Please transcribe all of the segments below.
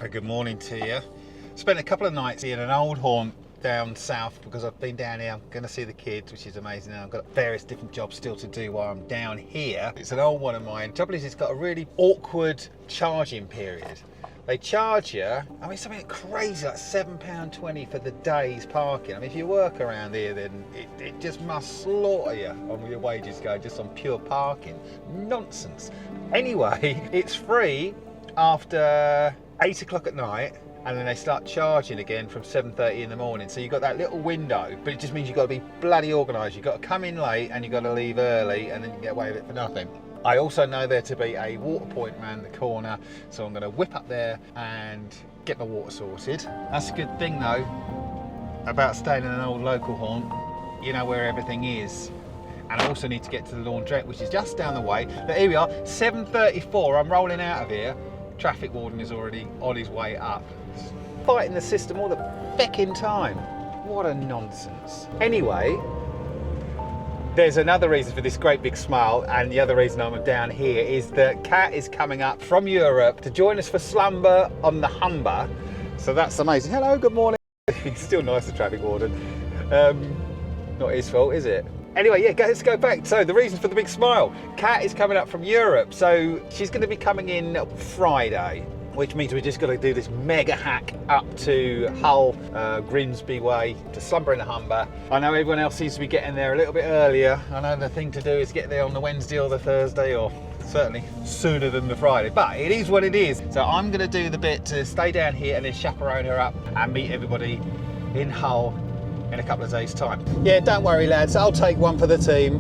Good morning to you. Spent a couple of nights in an old haunt down south because I've been down here. I'm going to see the kids, which is amazing. I've got various different jobs still to do while I'm down here. It's an old one of mine. Trouble is, it's got a really awkward charging period. They charge you, I mean, something crazy like £7.20 for the day's parking. I mean, if you work around here, then it just must slaughter you on your wages going just on pure parking. Nonsense. Anyway, it's free after 8 o'clock at night, and then they start charging again from 7:30 in the morning. So you've got that little window, but it just means you've got to be bloody organised. You've got to come in late and you've got to leave early, and then you get away with it for nothing. I also know there to be a water point around the corner, so I'm going to whip up there and get my water sorted. That's a good thing though about staying in an old local haunt. You know where everything is. And I also need to get to the laundrette, which is just down the way. But here we are, 7:34, I'm rolling out of here. Traffic warden is already on his way up. Fighting the system all the feckin' time. What a nonsense. Anyway, there's another reason for this great big smile, and the other reason I'm down here is that Kat is coming up from Europe to join us for Slumber on the Humber. So that's amazing. Hello, good morning. He's still nice, the traffic warden. Not his fault, is it? Anyway, yeah, let's go back. So the reason for the big smile, Kat is coming up from Europe. So she's going to be coming in Friday, which means we're just going to do this mega hack up to Hull, Grimsby way, to Slumber in the Humber. I know everyone else seems to be getting there a little bit earlier. I know the thing to do is get there on the Wednesday or the Thursday, or certainly sooner than the Friday, but it is what it is. So I'm going to do the bit to stay down here and then chaperone her up and meet everybody in Hull in a couple of days' time. Yeah, don't worry lads, I'll take one for the team.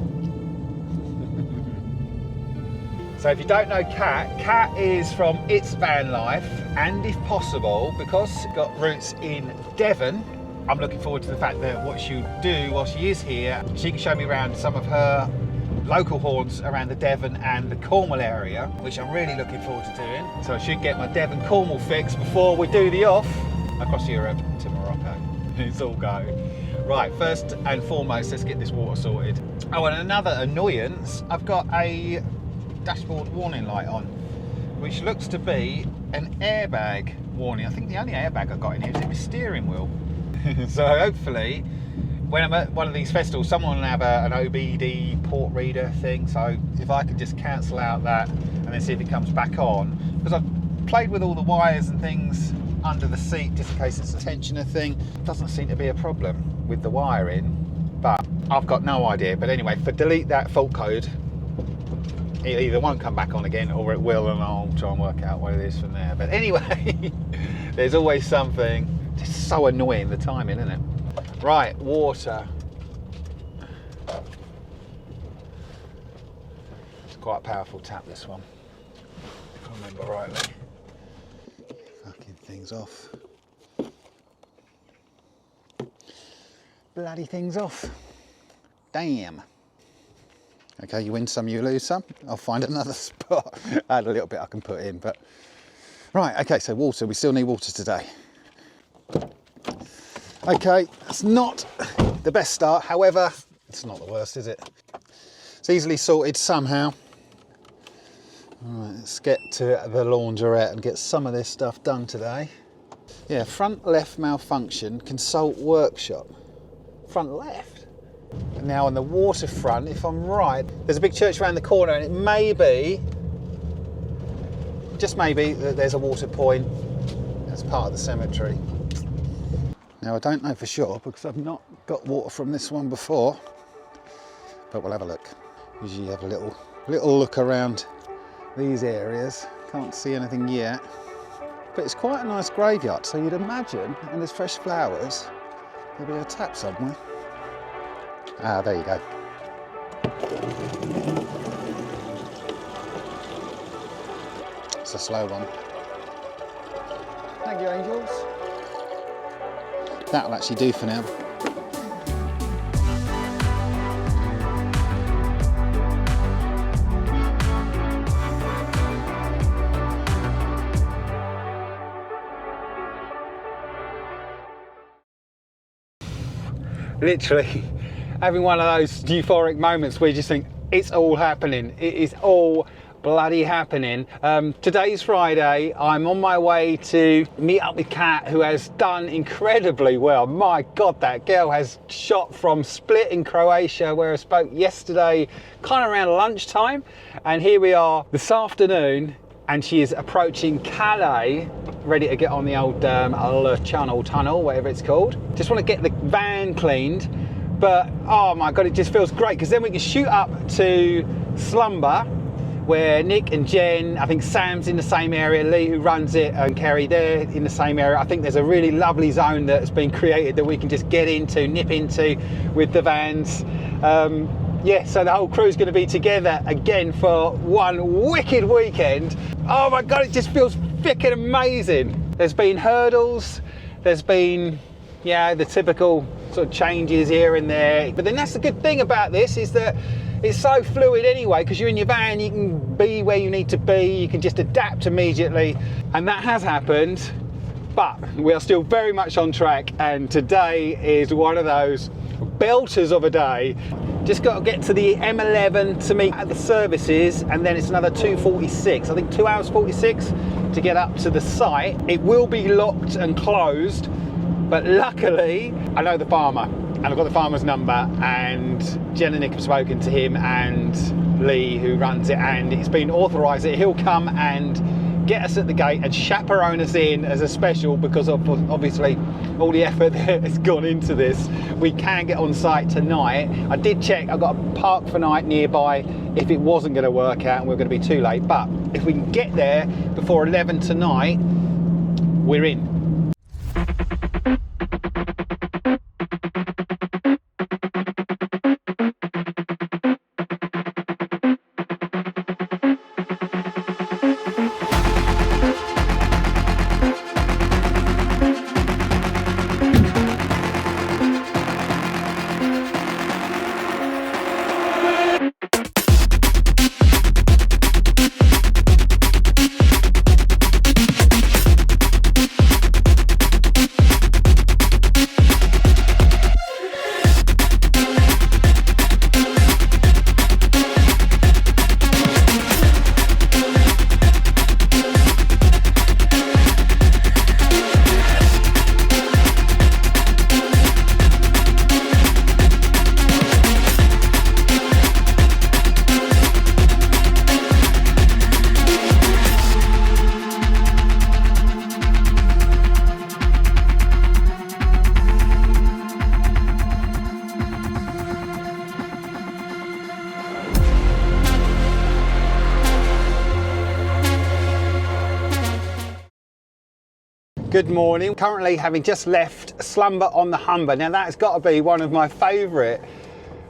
So if you don't know Kat is from It's Vanlife, and if possible, because she's got roots in Devon, I'm looking forward to the fact that what she'll do while she is here, she can show me around some of her local haunts around the Devon and the Cornwall area, which I'm really looking forward to doing. So I should get my Devon Cornwall fix before we do the off across Europe to Morocco. It's all go. Right, first and foremost, let's get this water sorted. Oh, and another annoyance, I've got a dashboard warning light on, which looks to be an airbag warning. I think the only airbag I've got in here is in my steering wheel. So hopefully, when I'm at one of these festivals, someone will have an OBD port reader thing. So if I could just cancel out that and then see if it comes back on, because I've played with all the wires and things under the seat just in case it's a tensioner thing. Doesn't seem to be a problem with the wiring, but I've got no idea. But anyway, for delete that fault code, it either won't come back on again or it will, and I'll try and work out what it is from there. But anyway, there's always something. Just so annoying, the timing, isn't it? Right, water. It's quite a powerful tap, this one, if I remember rightly. Fucking things off. Bloody things off. Damn. Okay, you win some, you lose some. I'll find another spot. I had a little bit I can put in, but... Right, okay, so water. We still need water today. Okay, that's not the best start. However, it's not the worst, is it? It's easily sorted somehow. All right, let's get to the laundrette and get some of this stuff done today. Yeah, front left malfunction, consult workshop. Front left? And now on the waterfront, if I'm right, there's a big church around the corner, and it may be, just maybe, that there's a water point as part of the cemetery. Now I don't know for sure because I've not got water from this one before, but we'll have a look. Usually have a little look around these areas. Can't see anything yet, but it's quite a nice graveyard, so you'd imagine, and there's fresh flowers, there'll be a tap somewhere. Ah, there you go. It's a slow one. Thank you, angels. That'll actually do for now. Literally having one of those euphoric moments where you just think it's all happening. It is all bloody happening. Today's Friday. I'm on my way to meet up with Kat, who has done incredibly well. My God, that girl has shot from Split in Croatia, where I spoke yesterday, kind of around lunchtime. And here we are this afternoon, and she is approaching Calais, ready to get on the old Channel Tunnel, whatever it's called. Just want to get the van cleaned, but oh my God, it just feels great, because then we can shoot up to Slumber, where Nick and Jen, I think Sam's in the same area, Lee who runs it, and Kerry, they're in the same area. I think there's a really lovely zone that's been created that we can just get into, nip into with the vans. Yeah, so the whole crew's going to be together again for one wicked weekend. Oh my God, it just feels freaking amazing. There's been hurdles, there's been, yeah, the typical sort of changes here and there. But then that's the good thing about this, is that it's so fluid anyway, because you're in your van, you can be where you need to be, you can just adapt immediately. And that has happened, but we are still very much on track. And today is one of those belters of a day. Just got to get to the M11 to meet at the services, and then it's another 2:46. I think 2 hours 46 to get up to the site. It will be locked and closed, but luckily I know the farmer, and I've got the farmer's number, and Jen and Nick have spoken to him and Lee who runs it, and it's been authorised that he'll come and get us at the gate and chaperone us in as a special, because of obviously all the effort that has gone into this. We can get on site tonight. I did check, I've got a park for night nearby if it wasn't going to work out and we're going to be too late, but if we can get there before 11 tonight, we're in. Good morning. Currently having just left Slumber on the Humber. Now that's got to be one of my favourite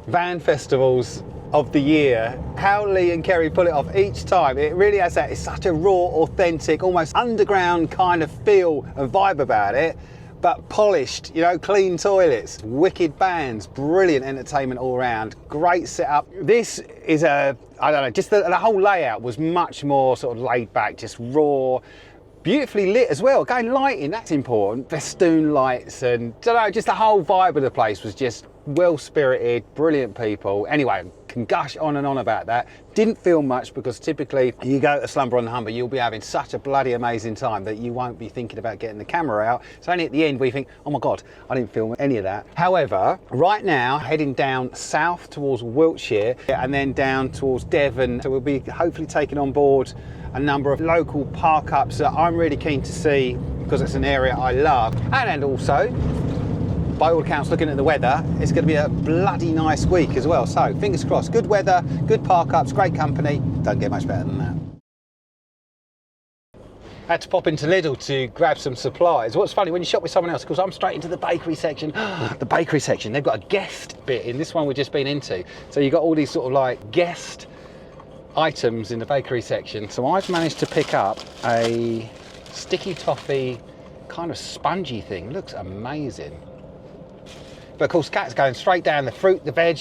van festivals of the year. How Lee and Kerry pull it off each time. It really has that, it's such a raw, authentic, almost underground kind of feel and vibe about it, but polished, you know, clean toilets, wicked bands, brilliant entertainment all around, great setup. This is I don't know, just the whole layout was much more sort of laid back, just raw, beautifully lit as well. Again, lighting, that's important. Festoon lights, and I don't know, just the whole vibe of the place was just well-spirited, brilliant people. Anyway, can gush on and on about that. Didn't film much, because typically you go to Slumber on the Humber, you'll be having such a bloody amazing time that you won't be thinking about getting the camera out. It's only at the end where you think, oh my God, I didn't film any of that. However, right now, heading down south towards Wiltshire and then down towards Devon. So we'll be hopefully taking on board a number of local park ups that I'm really keen to see, because it's an area I love. And also, by all accounts, looking at the weather, it's going to be a bloody nice week as well. So fingers crossed, good weather, good park ups, great company. Don't get much better than that. I had to pop into Lidl to grab some supplies. What's funny, when you shop with someone else, because I'm straight into the bakery section. The bakery section, they've got a guest bit in this one we've just been into. So you've got all these sort of like guest items in the bakery section. So I've managed to pick up a sticky toffee kind of spongy thing. Looks amazing. But of course, Kat's going straight down the fruit, the veg,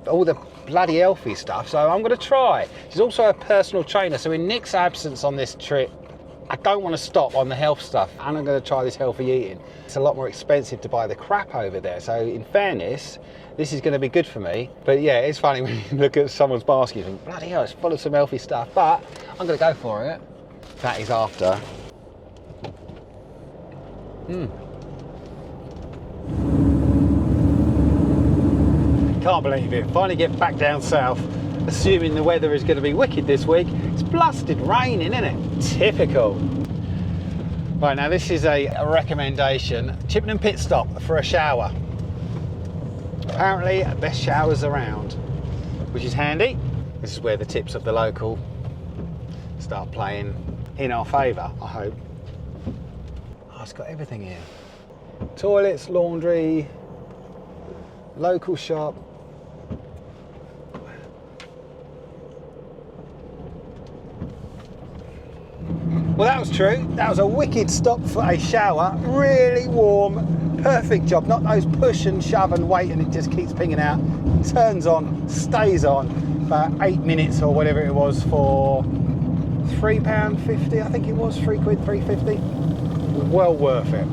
all the bloody healthy stuff. So I'm going to try. She's also a personal trainer. So in Nick's absence on this trip, I don't want to stop on the health stuff, and I'm going to try this healthy eating. It's a lot more expensive to buy the crap over there, so in fairness, this is going to be good for me. But yeah, it's funny when you look at someone's basket and think, bloody hell, it's full of some healthy stuff, but I'm going to go for it. That is after. Can't believe it. Finally get back down south, assuming the weather is going to be wicked this week. It's blasted raining, isn't it? Typical. Right, now this is a recommendation. Chippenham pit stop for a shower. Apparently, best showers around, which is handy. This is where the tips of the local start playing in our favour, I hope. Oh, it's got everything here. Toilets, laundry, local shop. Well, that was true. That was a wicked stop for a shower. Really warm, perfect job. Not those push and shove and wait and it just keeps pinging out. Turns on, stays on for 8 minutes or whatever it was for £3.50, I think it was, £3 quid, £3.50. Well worth it.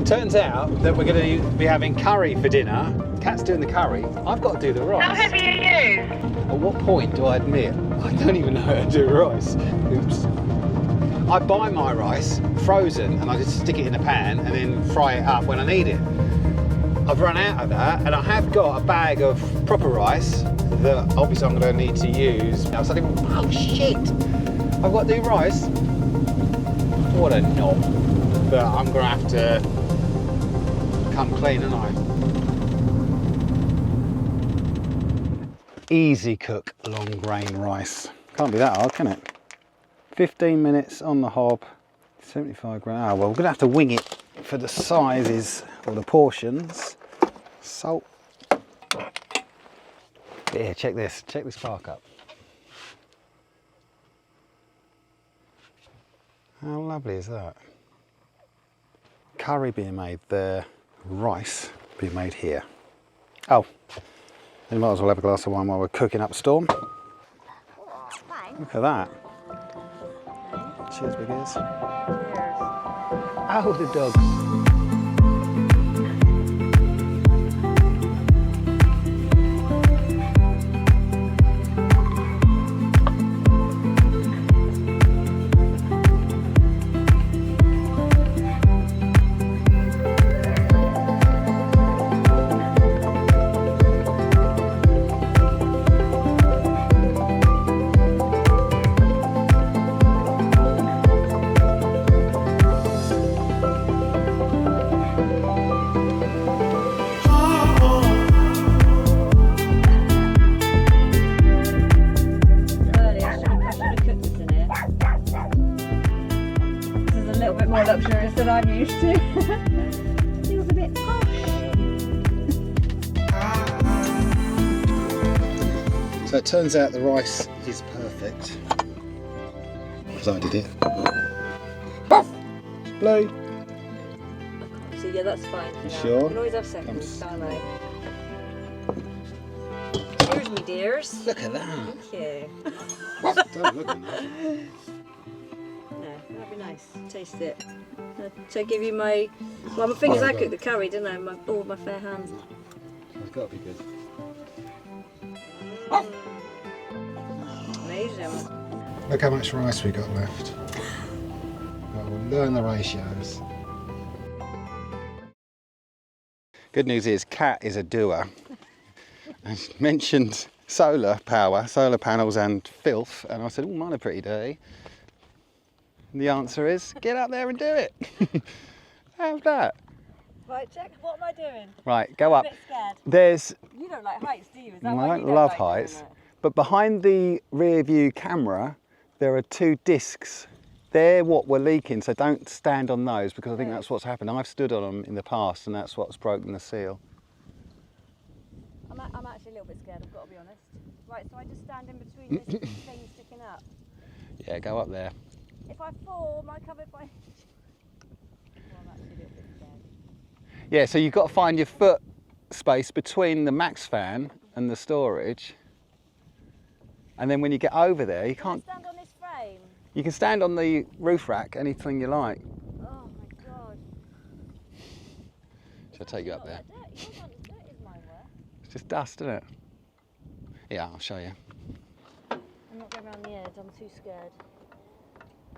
Turns out that we're going to be having curry for dinner. Kat's doing the curry. I've got to do the rice. How heavy are you? At what point do I admit I don't even know how to do rice? Oops. I buy my rice frozen and I just stick it in a pan and then fry it up when I need it. I've run out of that and I have got a bag of proper rice that obviously I'm going to need to use. Now, so I think, oh shit, I've got to do rice. What a knob. But I'm going to have to come clean, aren't I? Easy cook long grain rice. Can't be that hard, can it? 15 minutes on the hob, 75 grams. Oh, well, we're gonna have to wing it for the sizes or the portions. Salt. But here, check this spark up. How lovely is that? Curry being made there, rice being made here. Oh, and might as well have a glass of wine while we're cooking up a storm. Look at that. Cheers, big ears. Cheers. Oh, the dogs. Luxurious than I'm used to. Feels a bit posh. So it turns out the rice is perfect. Because I did it. It's blue. So yeah, that's fine. You sure? You can always have seconds, can't I? Cheers, me dears. Look at that. Thank you. Don't look at that. No, that'd be nice. Taste it. So I give you my, well, my fingers, I cooked the curry, didn't I? All my fair hands. It's got to be good. Amazing. Look how much rice we got left. Well, we'll learn the ratios. Good news is, Kat is a doer. I mentioned solar power, solar panels and filth, and I said, oh, mine are pretty dirty. And the answer is, get up there and do it. How's that? Right, check, what am I doing? Right, go up. I'm a bit scared. There's... You don't like heights, do you? Is that I why don't you don't love like heights, doing it? but behind the rear view camera, there are 2 discs. They're what were leaking, so don't stand on those because I think that's what's happened. I've stood on them in the past and that's what's broken the seal. I'm actually a little bit scared, I've got to be honest. Right, so I just stand in between this thing sticking up. Yeah, go up there. If I fall, am I covered by... Well, I'm actually a little bit scared. Yeah, so you've got to find your foot space between the max fan and the storage. And then when you get over there, you can't... Can I stand on this frame? You can stand on the roof rack, anything you like. Oh my god. Shall I take you up there? Yours aren't as dirty as mine were. It's just dust, isn't it? Yeah, I'll show you. I'm not going around the edge, I'm too scared.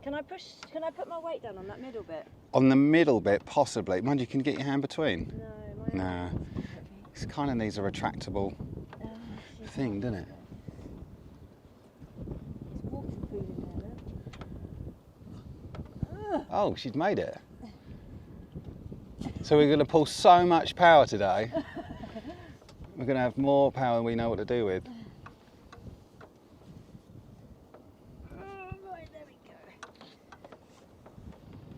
Can I put my weight down on that middle bit? On the middle bit, possibly. Mind you, can you get your hand between? No, Nah. It kind of needs a retractable thing, doesn't it? There's water spoon in there, look. Oh, she's made it. So we're going to pull so much power today. We're going to have more power than we know what to do with. Right, there we go.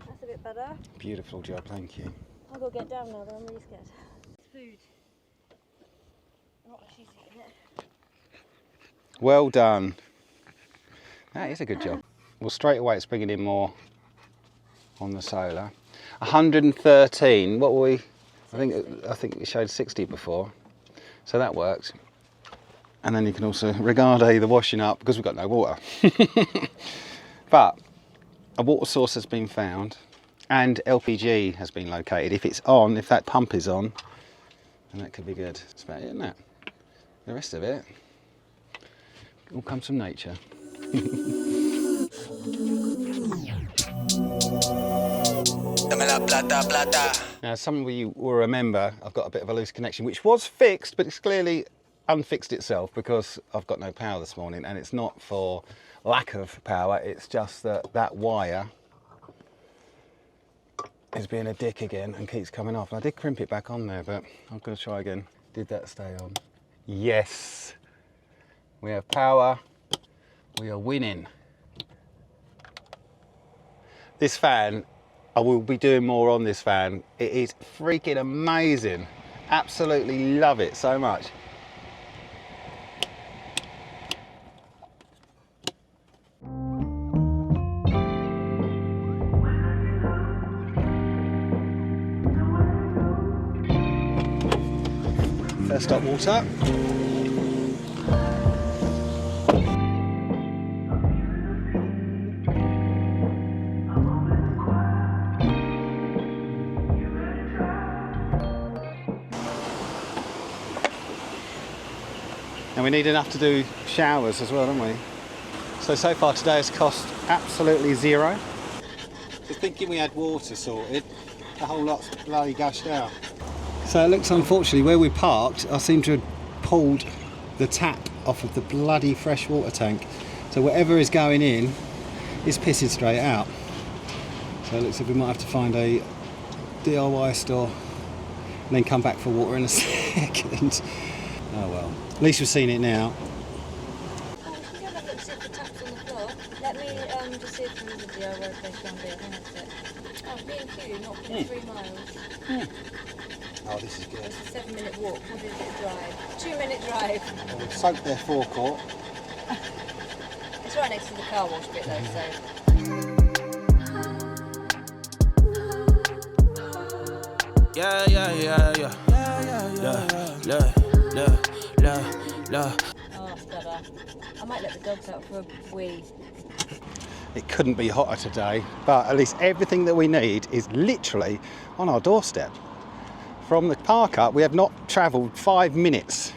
That's a bit better. Beautiful job, thank you. I've got to get down now, though. I'm really scared. It's food. Not like she's eating it. Well done. That is a good job. Well, straight away it's bringing in more on the solar. 113. What were we? I think it showed 60 before. So that works. And then you can also regard the washing up because we've got no water. But a water source has been found and LPG has been located. If it's on, if that pump is on, then that could be good. That's about it, isn't it? The rest of it all comes from nature. Now, some of you will remember I've got a bit of a loose connection, which was fixed, but it's clearly unfixed itself because I've got no power this morning, and it's not for lack of power, it's just that that wire is being a dick again and keeps coming off. And I did crimp it back on there, but I'm going to try again. Did that stay on? Yes. We have power. We are winning. This fan, I will be doing more on this fan. It is freaking amazing. Absolutely love it so much. First stop water. And we need enough to do showers as well, don't we? So far today has cost absolutely zero. Just thinking we had water sorted, the whole lot's bloody gushed out. So it looks, unfortunately, where we parked, I seem to have pulled the tap off of the bloody fresh water tank. So whatever is going in is pissing straight out. So it looks like we might have to find a DIY store and then come back for water in a second. Oh well, at least we've seen it now. Oh, we can go back and see if the tap's on the floor. Let me just see if there's a DIY place down there. Hang on a sec. Oh, B&Q, not 3 miles. Oh, this is good. It's a 7-minute walk. What is it drive? 2-minute drive. Well, we've soaked their forecourt. It's right next to the car wash bit though, so. Yeah. Oh, that's better. I might let the dogs out for a wee. It couldn't be hotter today, but at least everything that we need is literally on our doorstep. From the park up, we have not travelled 5 minutes.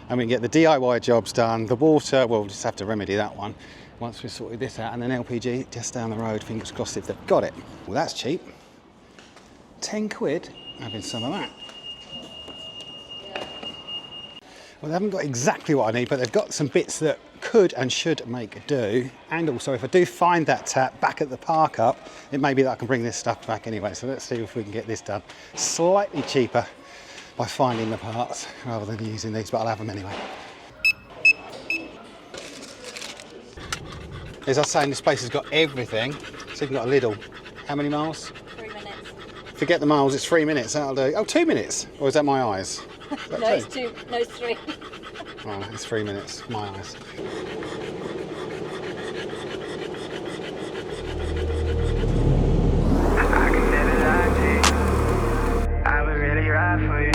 And we can get the DIY jobs done, the water, we'll just have to remedy that one once we've sorted this out, and then LPG just down the road, fingers crossed if they've got it. Well, that's cheap. 10 quid, having some of that. Well, they haven't got exactly what I need, but they've got some bits that could and should make do. And also, if I do find that tap back at the park up, it may be that I can bring this stuff back anyway. So let's see if we can get this done slightly cheaper by finding the parts rather than using these, but I'll have them anyway. As I was saying, this place has got everything. So you've got a little, how many miles? 3 minutes. Forget the miles, it's 3 minutes, that'll do. Oh, 2 minutes, or is that my eyes? No, it's 2. No, it's 3. Oh, it's 3 minutes, my eyes. I could never lie to you. I would really ride for you.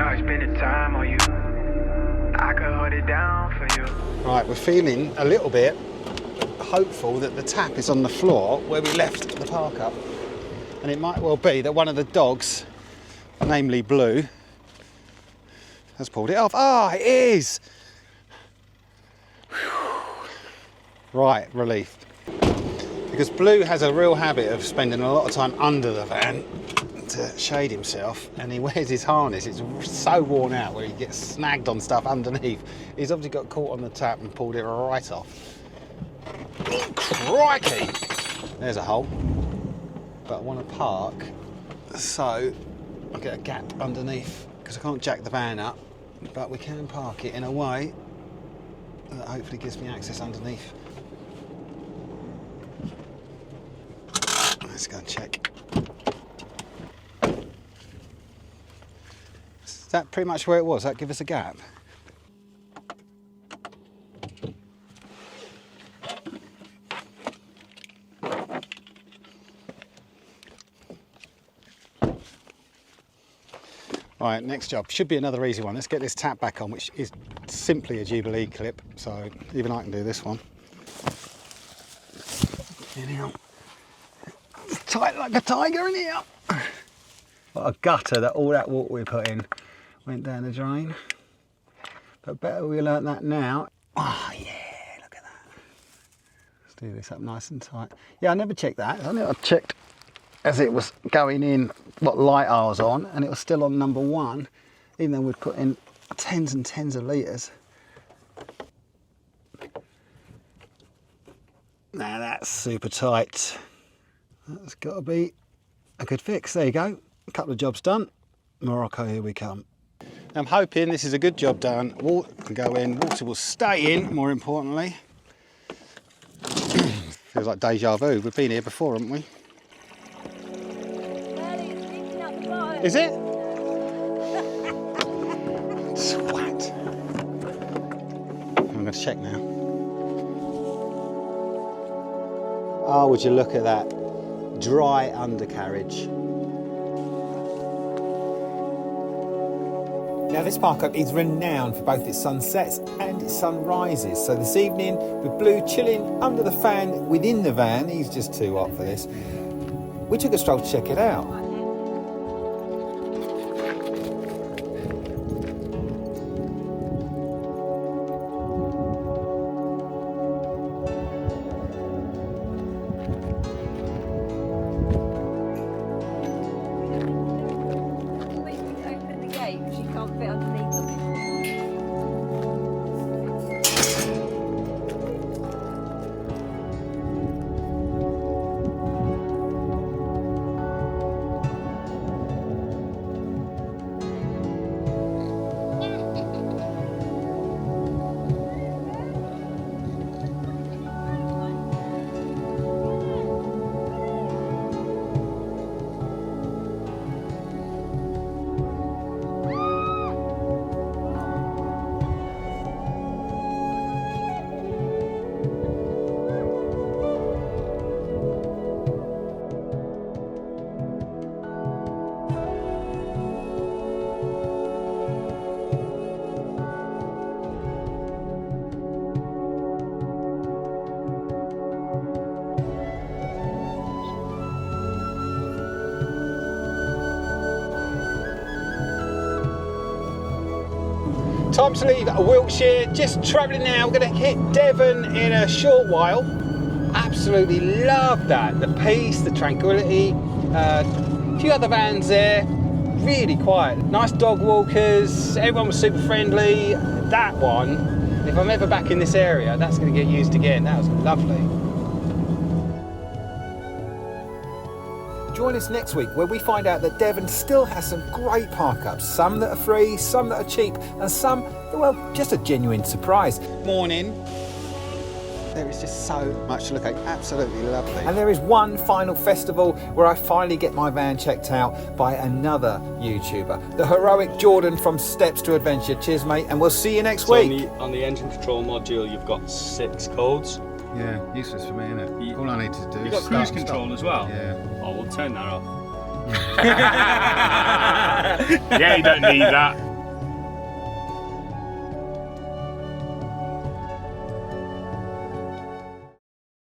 Girl, spending time on you. I could hold it down for you. Right, we're feeling a little bit hopeful that the tap is on the floor where we left the park up. And it might well be that one of the dogs, namely Blue, has pulled it off. Ah, it is! Right, relief. Because Blue has a real habit of spending a lot of time under the van to shade himself, and he wears his harness. It's so worn out where he gets snagged on stuff underneath. He's obviously got caught on the tap and pulled it right off. Crikey! There's a hole. But I want to park, so I'll get a gap underneath because I can't jack the van up, but we can park it in a way that hopefully gives me access underneath. Let's go and check. Is that pretty much where it was? That give us a gap? Right, next job. Should be another easy one. Let's get this tap back on, which is simply a Jubilee clip, so even I can do this one. Anyhow. It's tight like a tiger in here. What a gutter that all that water we put in went down the drain. But better we learnt that now. Oh yeah, look at that. Let's do this up nice and tight. Yeah, I never checked that. I checked as it was going in what light I was on, and it was still on number 1, even though we'd put in tens and tens of litres. Now that's super tight. That's got to be a good fix. There you go. A couple of jobs done. Morocco, here we come. I'm hoping this is a good job done. Water can go in, water will stay in, more importantly. Feels like deja vu. We've been here before, haven't we? Is it? Swat. I'm going to check now. Oh, would you look at that. Dry undercarriage. Now this park up is renowned for both its sunsets and its sunrises. So this evening, with Blue chilling under the fan within the van, he's just too hot for this, we took a stroll to check it out. Time to leave Wiltshire, just travelling now. We're going to hit Devon in a short while. Absolutely love that. The peace, the tranquility. A few other vans there, really quiet. Nice dog walkers, everyone was super friendly. That one, if I'm ever back in this area, that's going to get used again. That was lovely. Join us next week where we find out that Devon still has some great park-ups, some that are free, some that are cheap, and some that, well, just a genuine surprise. Morning. There is just so much to look at, absolutely lovely. And there is one final festival where I finally get my van checked out by another YouTuber, the heroic Jordan from Steps to Adventure. Cheers, mate, and we'll see you next week. On the engine control module, you've got 6 codes. Yeah, useless for me, isn't it? All I need to do You've is got cruise control as well? Yeah. Oh, we'll turn that off. Yeah, you don't need that.